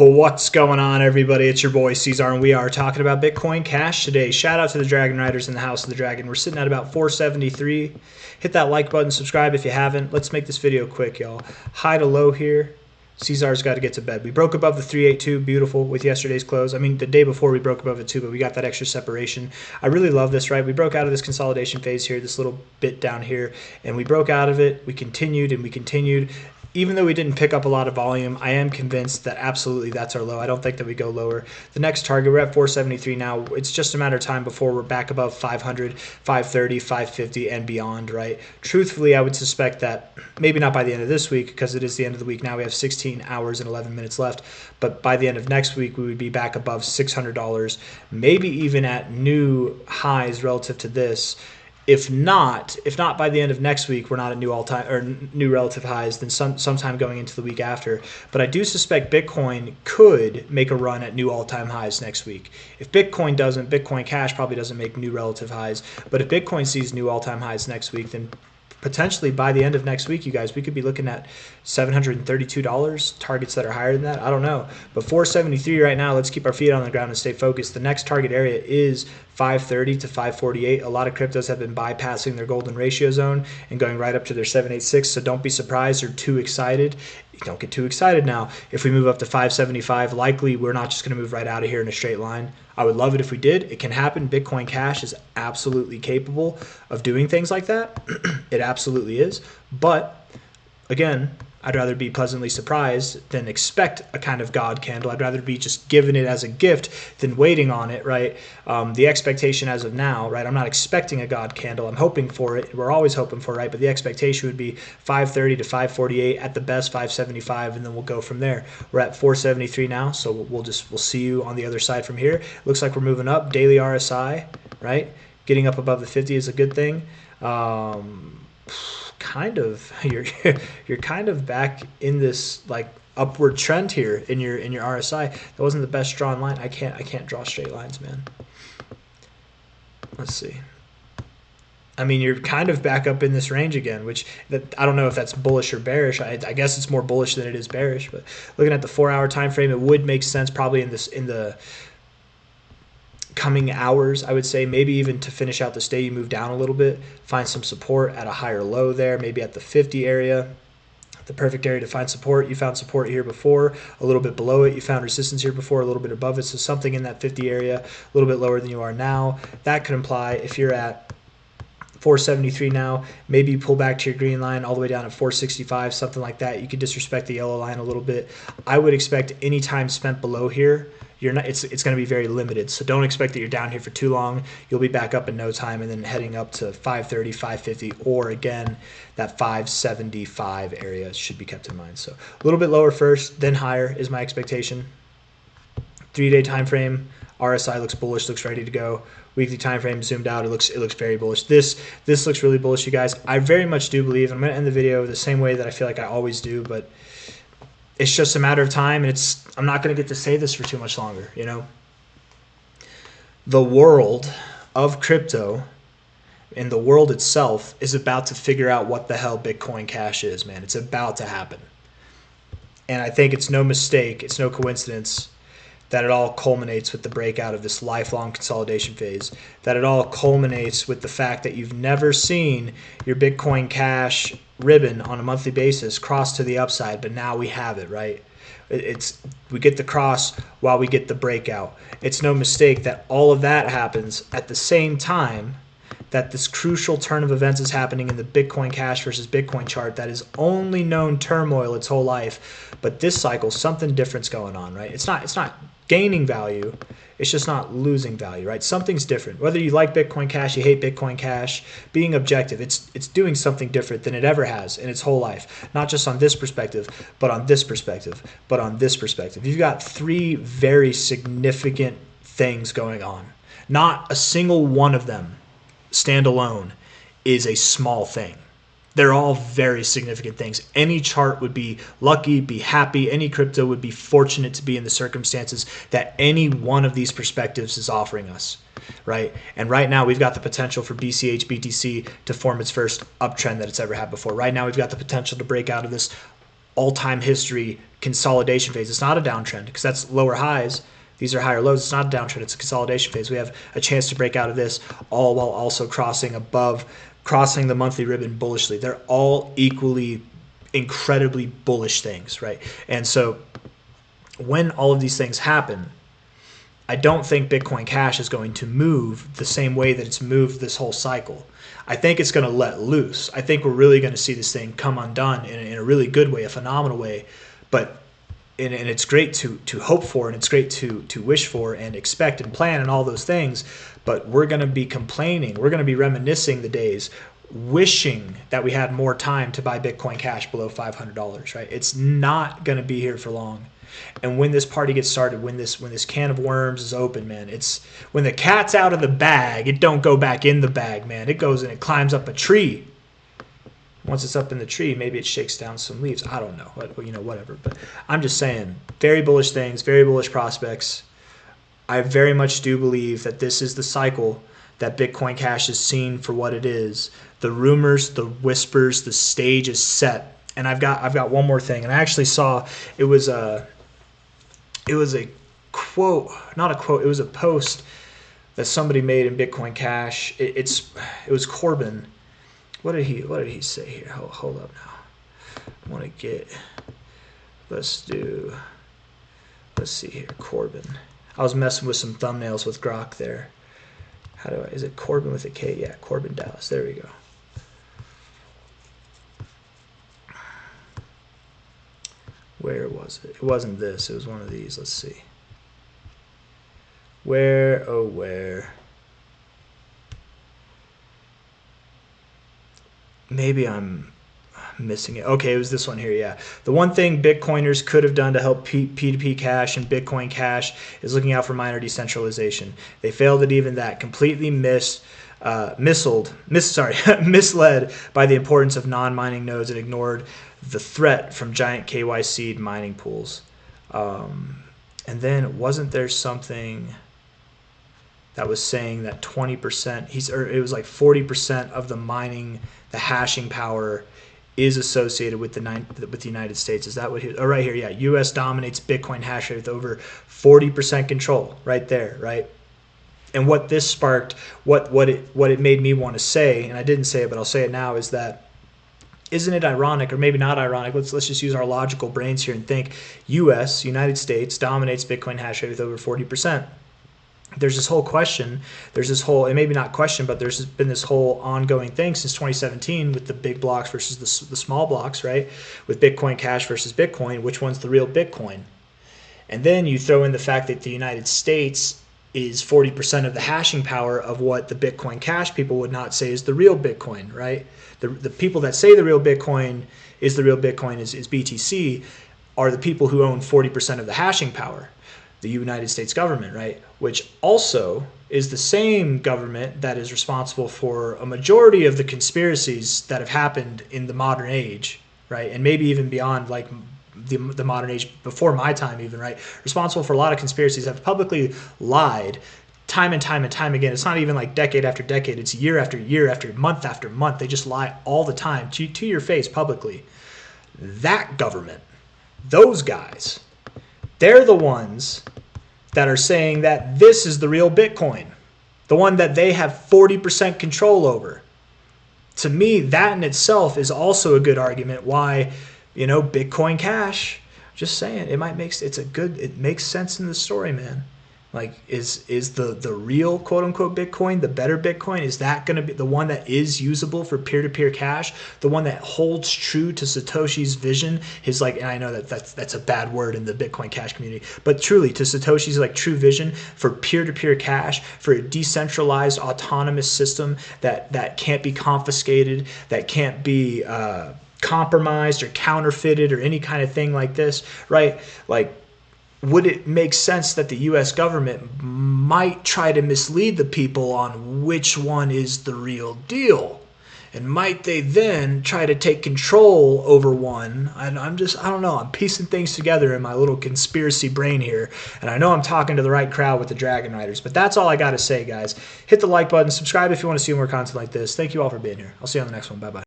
What's going on, everybody? It's your boy C-Zar, and we are talking about Bitcoin Cash today. Shout out to the Dragon Riders in the House of the Dragon. We're sitting at about 473. Hit that like button, subscribe if you haven't. Let's make this video quick, y'all. High to low here. C-Zar's got to get to bed. We broke above the 382, beautiful, with yesterday's close. I mean, the day before we broke above it too, but we got that extra separation. I really love this, right? We broke out of this consolidation phase here, this little bit down here, and we broke out of it. We continued and we continued. Even though we didn't pick up a lot of volume, I am convinced that absolutely that's our low. I don't think that we go lower. The next target, we're at 473 now. It's just a matter of time before we're back above 500, 530, 550, and beyond, right? Truthfully, I would suspect that maybe not by the end of this week, because it is the end of the week now. We have 16 hours and 11 minutes left. But by the end of next week, we would be back above $600, maybe even at new highs relative to this. If not by the end of next week, we're not at new all-time or new relative highs, then sometime going into the week after. But I do suspect Bitcoin could make a run at new all-time highs next week. If Bitcoin doesn't, Bitcoin Cash probably doesn't make new relative highs. But if Bitcoin sees new all-time highs next week, then potentially by the end of next week, you guys, we could be looking at $732, targets that are higher than that. I don't know. But 473 right now, let's keep our feet on the ground and stay focused. The next target area is 530 to 548. A lot of cryptos have been bypassing their golden ratio zone and going right up to their 786. So don't be surprised or too excited. Don't get too excited now. If we move up to 575, likely we're not just going to move right out of here in a straight line. I would love it if we did. It can happen. Bitcoin Cash is absolutely capable of doing things like that. It absolutely is. But again, I'd rather be pleasantly surprised than expect a kind of God candle. I'd rather be just given it as a gift than waiting on it, right? The expectation as of now, right? I'm not expecting a God candle. I'm hoping for it. We're always hoping for it, right? But the expectation would be 530 to 548, at the best 575, and then we'll go from there. We're at 473 now, so we'll see you on the other side from here. Looks like we're moving up. Daily RSI, right? Getting up above the 50 is a good thing. You're kind of back in this like upward trend here in your RSI. That wasn't the best drawn line. I can't draw straight lines, man. Let's see. I mean, you're kind of back up in this range again, which I don't know if that's bullish or bearish. I guess it's more bullish than it is bearish. But looking at the 4-hour time frame, it would make sense probably in the coming hours, I would say, maybe even to finish out this day, you move down a little bit, find some support at a higher low there, maybe at the 50 area, the perfect area to find support. You found support here before, a little bit below it. You found resistance here before, a little bit above it. So something in that 50 area, a little bit lower than you are now. That could imply if you're at 473 now, maybe you pull back to your green line all the way down at 465, something like that. You could disrespect the yellow line a little bit. I would expect any time spent below here, it's going to be very limited. So don't expect that you're down here for too long. You'll be back up in no time and then heading up to 530, 550, or again, that 575 area should be kept in mind. So a little bit lower first, then higher is my expectation. 3-day time frame, RSI looks bullish, looks ready to go. Weekly time frame zoomed out, it looks very bullish. This looks really bullish, you guys. I very much do believe, I'm going to end the video the same way that I feel like I always do, but it's just a matter of time, and I'm not going to get to say this for too much longer, you know. The world of crypto and the world itself is about to figure out what the hell Bitcoin Cash is, man. It's about to happen. And I think it's no mistake, it's no coincidence that it all culminates with the breakout of this lifelong consolidation phase, that it all culminates with the fact that you've never seen your Bitcoin Cash ribbon on a monthly basis cross to the upside, but now we have it, right? We get the cross while we get the breakout. It's no mistake that all of that happens at the same time that this crucial turn of events is happening in the Bitcoin Cash versus Bitcoin chart that has only known turmoil its whole life. But this cycle, something different's going on, right? It's not gaining value. It's just not losing value, right? Something's different. Whether you like Bitcoin Cash, you hate Bitcoin Cash, being objective, it's doing something different than it ever has in its whole life. Not just on this perspective, but on this perspective, but on this perspective. You've got three very significant things going on. Not a single one of them standalone is a small thing. They're all very significant things. Any chart would be lucky, be happy. Any crypto would be fortunate to be in the circumstances that any one of these perspectives is offering us, right? And right now we've got the potential for BCH, BTC to form its first uptrend that it's ever had before. Right now we've got the potential to break out of this all-time history consolidation phase. It's not a downtrend because that's lower highs. These are higher lows. It's not a downtrend. It's a consolidation phase. We have a chance to break out of this, all while also crossing the monthly ribbon bullishly. They're all equally incredibly bullish things, right? And so when all of these things happen, I don't think Bitcoin Cash is going to move the same way that it's moved this whole cycle. I think it's going to let loose. I think we're really going to see this thing come undone in a really good way, a phenomenal way. But and it's great to hope for, and it's great to wish for and expect and plan and all those things. But we're going to be complaining. We're going to be reminiscing the days, wishing that we had more time to buy Bitcoin Cash below $500. Right? It's not going to be here for long. And when this party gets started, when this can of worms is open, man, it's when the cat's out of the bag, it don't go back in the bag, man. It goes and it climbs up a tree. Once it's up in the tree, maybe it shakes down some leaves. I don't know, whatever. But I'm just saying, very bullish things, very bullish prospects. I very much do believe that this is the cycle that Bitcoin Cash is seen for what it is. The rumors, the whispers, the stage is set. And I've got one more thing, and I actually saw it was a quote, not a quote. It was a post that somebody made in Bitcoin Cash. It was Corbin. What did he say here? Hold up now. I want to get. Let's see here. Corbin. I was messing with some thumbnails with Grok there. Is it Corbin with a K? Yeah, Corbin Dallas. There we go. Where was it? It wasn't this. It was one of these. Let's see. Where? Maybe I'm missing it. Okay, it was this one here, yeah. The one thing Bitcoiners could have done to help P2P Cash and Bitcoin Cash is looking out for miner decentralization. They failed at even that, completely misled by the importance of non-mining nodes and ignored the threat from giant KYC mining pools. And then wasn't there something that was saying that 20%, it was like 40% of the mining, the hashing power is associated with the United States. Is that what he? Oh, right here, yeah. U.S. dominates Bitcoin hash rate with over 40% control, right there, right. And what this sparked, what it made me want to say, and I didn't say it, but I'll say it now, is that isn't it ironic, or maybe not ironic? Let's just use our logical brains here and think. United States dominates Bitcoin hash rate with over 40%. There's this whole question, and maybe not question, but there's been this whole ongoing thing since 2017 with the big blocks versus the small blocks, right? With Bitcoin Cash versus Bitcoin, which one's the real Bitcoin? And then you throw in the fact that the United States is 40% of the hashing power of what the Bitcoin Cash people would not say is the real Bitcoin, right? The people that say the real Bitcoin is BTC are the people who own 40% of the hashing power. The United States government, right? Which also is the same government that is responsible for a majority of the conspiracies that have happened in the modern age, right? And maybe even beyond, like the modern age, before my time even, right? Responsible for a lot of conspiracies, have publicly lied time and time and time again. It's not even like decade after decade. It's year after year after month. They just lie all the time to your face publicly. That government, those guys, they're the ones that are saying that this is the real Bitcoin, the one that they have 40% control over. To me, that in itself is also a good argument why, Bitcoin Cash, just saying, it makes sense in the story, man. Like, is the real quote-unquote Bitcoin, the better Bitcoin, is that going to be the one that is usable for peer-to-peer cash, the one that holds true to Satoshi's vision, and I know that's a bad word in the Bitcoin Cash community, but truly to Satoshi's true vision for peer-to-peer cash, for a decentralized autonomous system that can't be confiscated, that can't be compromised or counterfeited or any kind of thing like this, right? Would it make sense that the U.S. government might try to mislead the people on which one is the real deal? And might they then try to take control over one? And I don't know. I'm piecing things together in my little conspiracy brain here. And I know I'm talking to the right crowd with the Dragon Riders. But that's all I got to say, guys. Hit the like button. Subscribe if you want to see more content like this. Thank you all for being here. I'll see you on the next one. Bye-bye.